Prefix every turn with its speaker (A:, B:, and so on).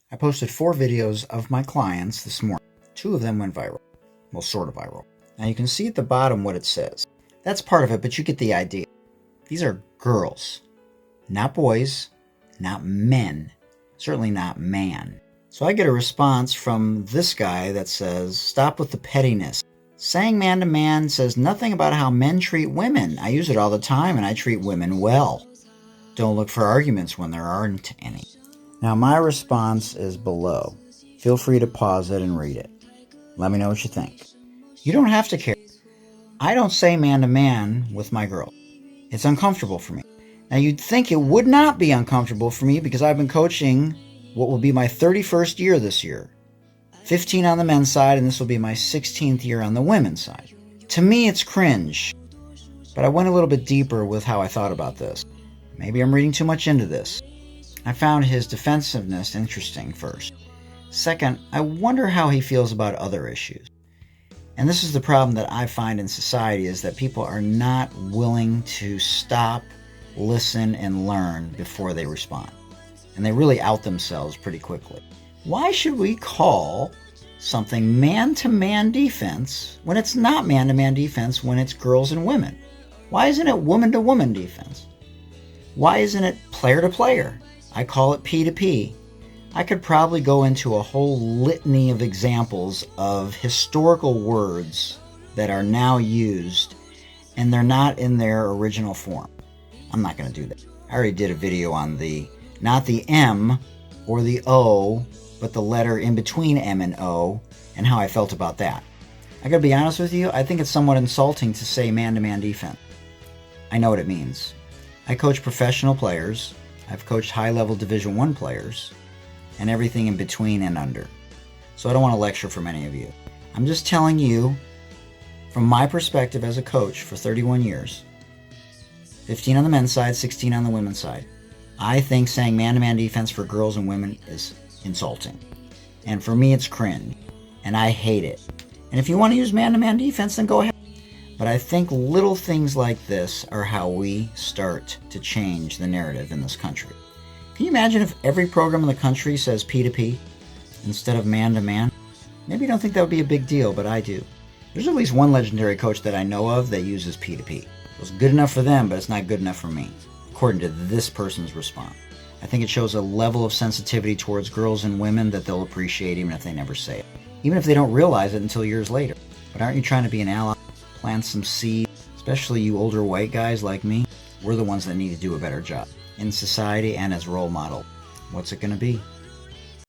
A: I posted 4 videos of my clients this morning. 2 of them went viral. Well, sort of viral. Now you can see at the bottom what it says. That's part of it, but you get the idea. These are girls, not boys, not men, certainly not man. So I get a response from this guy that says, "Stop with the pettiness. Saying man to man says nothing about how men treat women. I use it all the time and I treat women well. Don't look for arguments when there aren't any." Now my response is below. Feel free to pause it and read it. Let me know what you think. You don't have to care. I don't say man to man with my girl. It's uncomfortable for me. Now you'd think it would not be uncomfortable for me because I've been coaching what will be my 31st year this year. 15 on the men's side, and this will be my 16th year on the women's side. To me, it's cringe. But I went a little bit deeper with how I thought about this. Maybe I'm reading too much into this. I found his defensiveness interesting first. Second, I wonder how he feels about other issues. And this is the problem that I find in society, is that people are not willing to stop, listen, and learn before they respond. And they really out themselves pretty quickly. Why should we call something man-to-man defense when it's not man-to-man defense when it's girls and women? Why isn't it woman-to-woman defense? Why isn't it player-to-player? I call it P2P. I could probably go into a whole litany of examples of historical words that are now used and they're not in their original form. I'm not going to do that. I already did a video on not the M or the O, but the letter in between M and O, and how I felt about that. I gotta be honest with you, I think it's somewhat insulting to say man-to-man defense. I know what it means. I coach professional players, I've coached high-level Division I players, and everything in between and under. So I don't want to lecture for many of you. I'm just telling you, from my perspective as a coach for 31 years, 15 on the men's side, 16 on the women's side, I think saying man-to-man defense for girls and women is insulting. And for me, it's cringe. And I hate it. And if you want to use man-to-man defense, then go ahead. But I think little things like this are how we start to change the narrative in this country. Can you imagine if every program in the country says P2P instead of man-to-man? Maybe you don't think that would be a big deal, but I do. There's at least one legendary coach that I know of that uses P2P. It's good enough for them, but it's not good enough for me, according to this person's response. I think it shows a level of sensitivity towards girls and women that they'll appreciate even if they never say it. Even if they don't realize it until years later. But aren't you trying to be an ally? Plant some seeds, especially you older white guys like me. We're the ones that need to do a better job in society and as role model. What's it going to be?